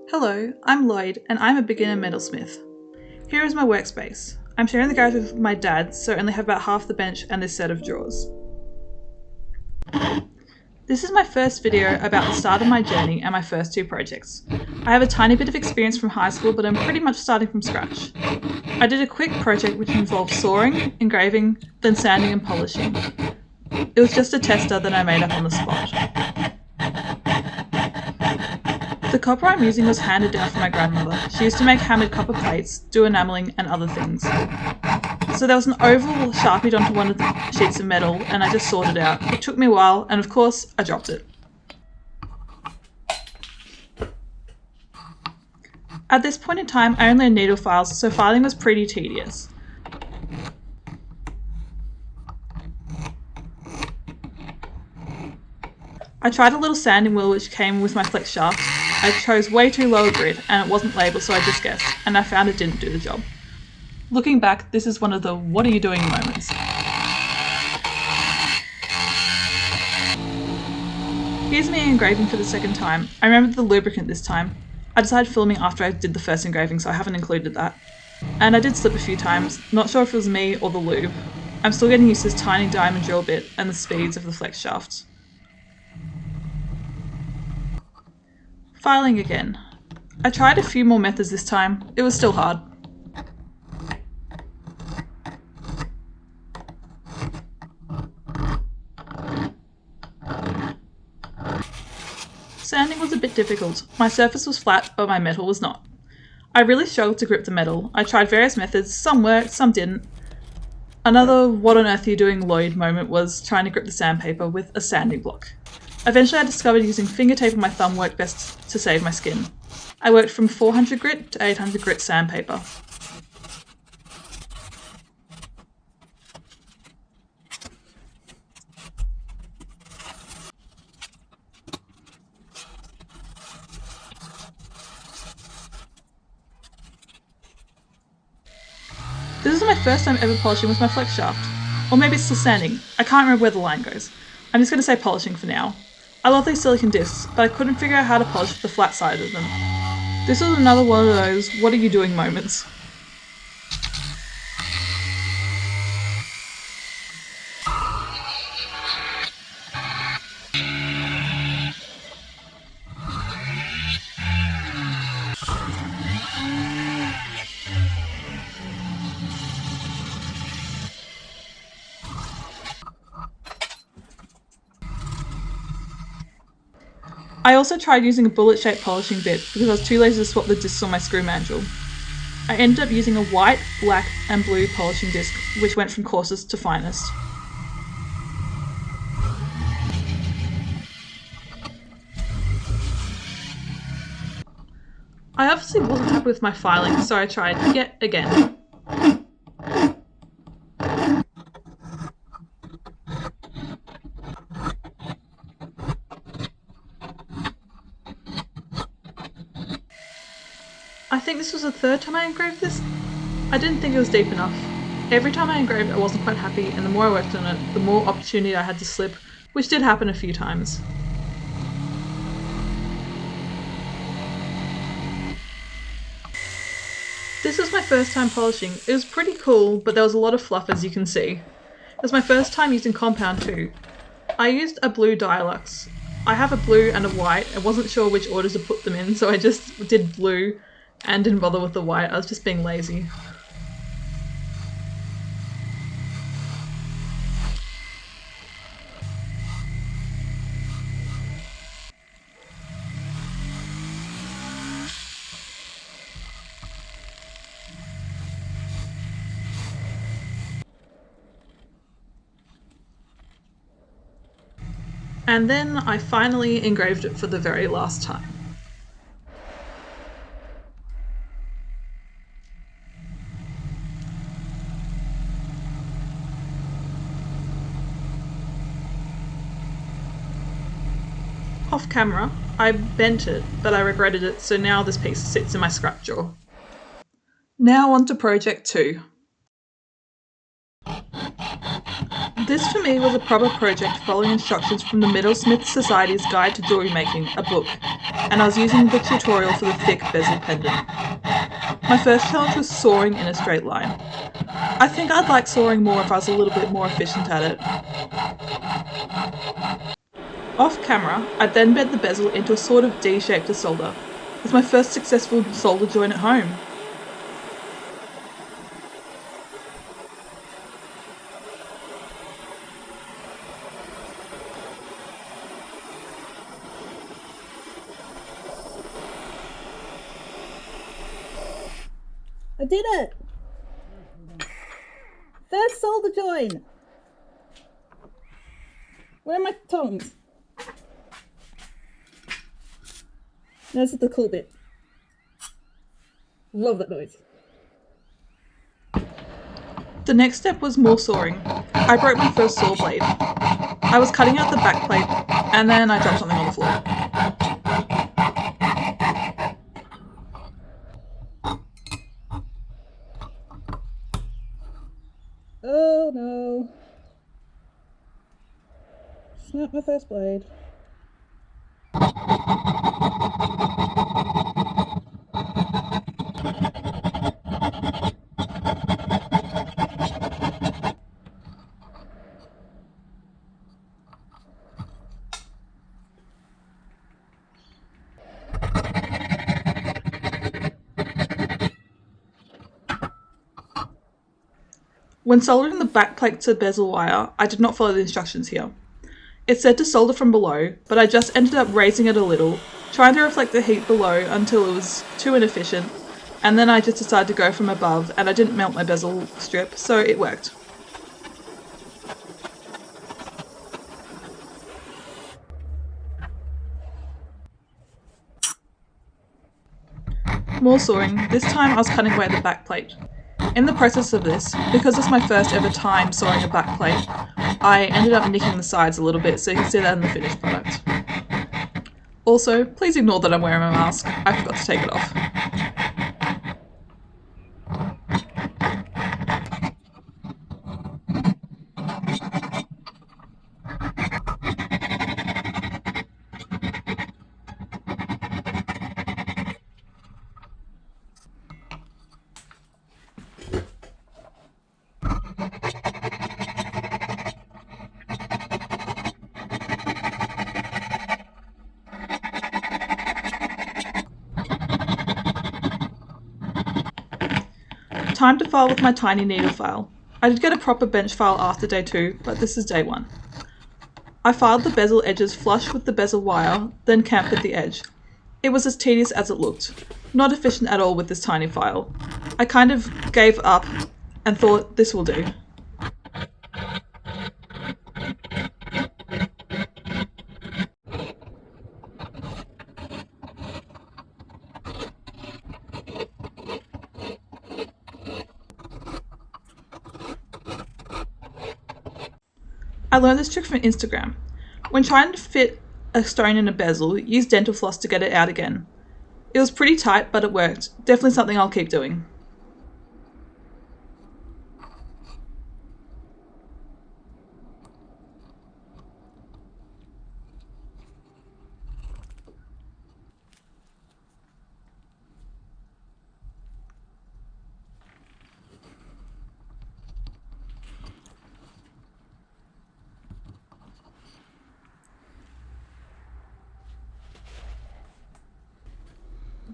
Hello, I'm Lloyd and I'm a beginner metalsmith. Here is my workspace. I'm sharing the garage with my dad, so I only have about half the bench and this set of drawers. This is my first video about the start of my journey and my first two projects. I have a tiny bit of experience from high school, but I'm pretty much starting from scratch. I did a quick project which involved sawing, engraving, then sanding and polishing. It was just a tester that I made up on the spot. The copper I'm using was handed down from my grandmother. She used to make hammered copper plates, do enamelling and other things. So there was an oval sharpied onto one of the sheets of metal and I just sawed it out. It took me a while and of course I dropped it. At this point in time I only had needle files, so filing was pretty tedious. I tried a little sanding wheel which came with my flex shaft. I chose way too low a grit and it wasn't labelled, so I just guessed, and I found it didn't do the job. Looking back, this is one of the what are you doing moments. Here's me engraving for the second time. I remembered the lubricant this time. I decided filming after I did the first engraving, so I haven't included that. And I did slip a few times, not sure if it was me or the lube. I'm still getting used to this tiny diamond drill bit and the speeds of the flex shafts. Filing again. I tried a few more methods this time. It was still hard. Sanding was a bit difficult. My surface was flat, but my metal was not. I really struggled to grip the metal. I tried various methods, some worked, some didn't. Another what on earth are you doing Lloyd moment was trying to grip the sandpaper with a sanding block. Eventually I discovered using finger tape on my thumb worked best to save my skin. I worked from 400 grit to 800 grit sandpaper. This is my first time ever polishing with my flex shaft. Or maybe it's still sanding. I can't remember where the line goes. I'm just going to say polishing for now. I love these silicone discs, but I couldn't figure out how to polish the flat side of them. This was another one of those what are you doing moments. I also tried using a bullet-shaped polishing bit because I was too lazy to swap the discs on my screw mandrel. I ended up using a white, black and blue polishing disc which went from coarsest to finest. I obviously wasn't happy with my filing, so I tried yet again. I think this was the third time I engraved this. I didn't think it was deep enough. Every time I engraved I wasn't quite happy, and the more I worked on it, the more opportunity I had to slip, which did happen a few times. This was my first time polishing. It was pretty cool, but there was a lot of fluff as you can see. It was my first time using compound too. I used a blue Dialux. I have a blue and a white. I wasn't sure which order to put them in, so I just did blue and didn't bother with the white. I was just being lazy. And then I finally engraved it for the very last time. Off camera, I bent it, but I regretted it, so now this piece sits in my scrap drawer. Now on to project 2. This for me was a proper project following instructions from the Metalsmith Society's Guide to Jewellery Making, a book, and I was using the tutorial for the thick bezel pendant. My first challenge was sawing in a straight line. I think I'd like sawing more if I was a little bit more efficient at it. Off camera, I then bent the bezel into a sort of D shape to solder. It was my first successful solder joint at home. I did it! First solder join! Where are my tongs? This is the cool bit. Love that noise. The next step was more sawing. I broke my first saw blade. I was cutting out the back plate, and then I dropped something on the floor. Oh no. Snapped my first blade. When soldering the back plate to bezel wire, I did not follow the instructions here. It said to solder from below, but I just ended up raising it a little, trying to reflect the heat below until it was too inefficient, and then I just decided to go from above, and I didn't melt my bezel strip, so it worked. More sawing. This time I was cutting away the back plate. In the process of this, because it's my first ever time sawing a back plate, I ended up nicking the sides a little bit, so you can see that in the finished product. Also, please ignore that I'm wearing my mask. I forgot to take it off. Time to file with my tiny needle file. I did get a proper bench file after day 2, but this is day 1. I filed the bezel edges flush with the bezel wire, then chamfered the edge. It was as tedious as it looked. Not efficient at all with this tiny file. I kind of gave up and thought this will do. I learned this trick from Instagram. When trying to fit a stone in a bezel, use dental floss to get it out again. It was pretty tight, but it worked. Definitely something I'll keep doing.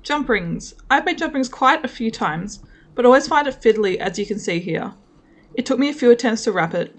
Jump rings. I've made jump rings quite a few times, but always find it fiddly, as you can see here. It took me a few attempts to wrap it.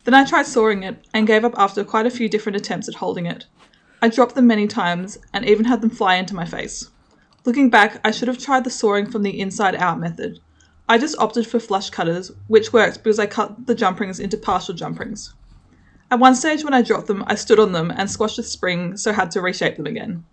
Then I tried sawing it and gave up after quite a few different attempts at holding it. I dropped them many times and even had them fly into my face. Looking back, I should have tried the sawing from the inside out method. I just opted for flush cutters, which worked because I cut the jump rings into partial jump rings. At one stage when I dropped them, I stood on them and squashed the spring, so had to reshape them again.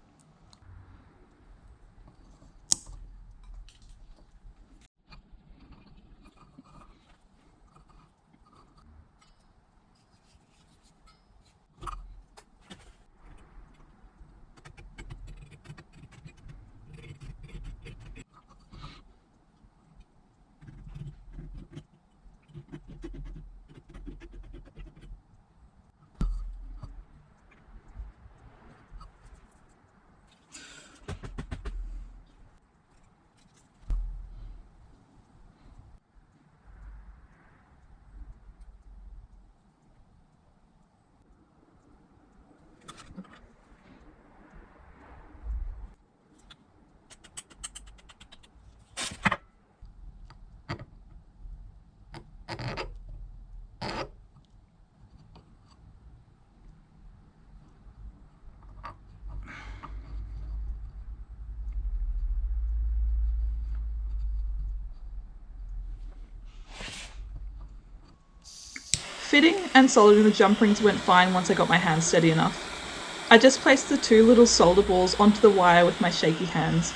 Fitting and soldering the jump rings went fine once I got my hands steady enough. I just placed the 2 little solder balls onto the wire with my shaky hands.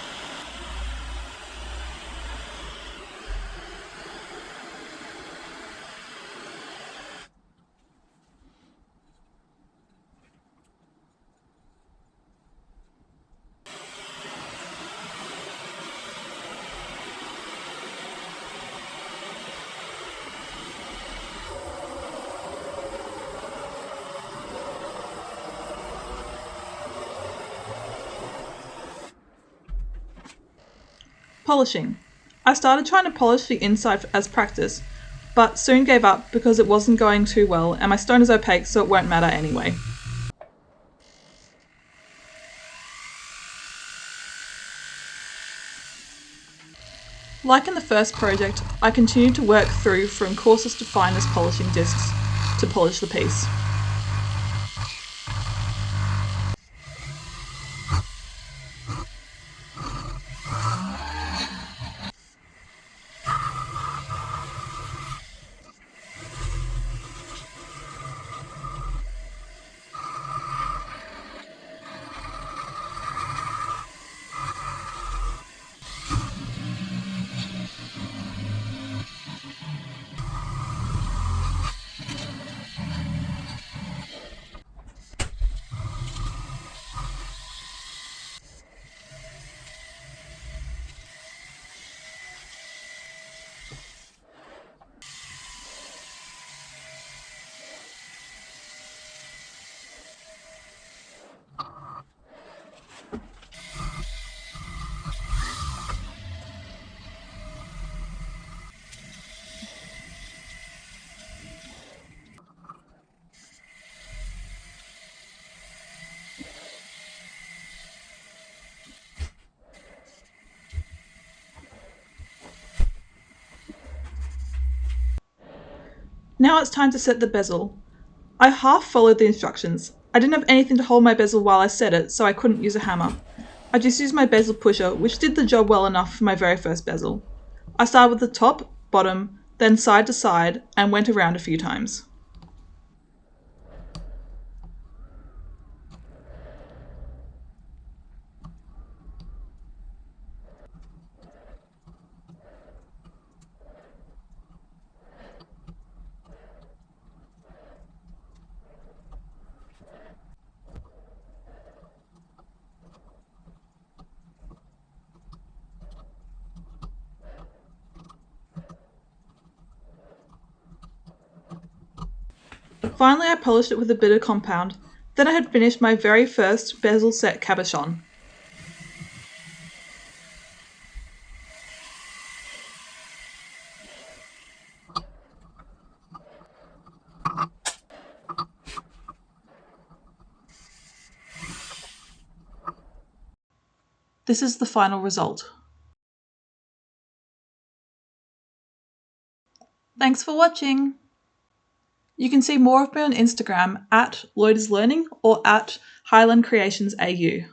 Polishing. I started trying to polish the inside as practice, but soon gave up because it wasn't going too well and my stone is opaque so it won't matter anyway. Like in the first project, I continued to work through from coarsest to finest polishing discs to polish the piece. Now it's time to set the bezel. I half followed the instructions. I didn't have anything to hold my bezel while I set it, so I couldn't use a hammer. I just used my bezel pusher, which did the job well enough for my very first bezel. I started with the top, bottom, then side to side, and went around a few times. Finally, I polished it with a bit of compound. Then I had finished my very first bezel set cabochon. This is the final result. Thanks for watching! You can see more of me on Instagram at LloydIsLearning or at Highland Creations AU.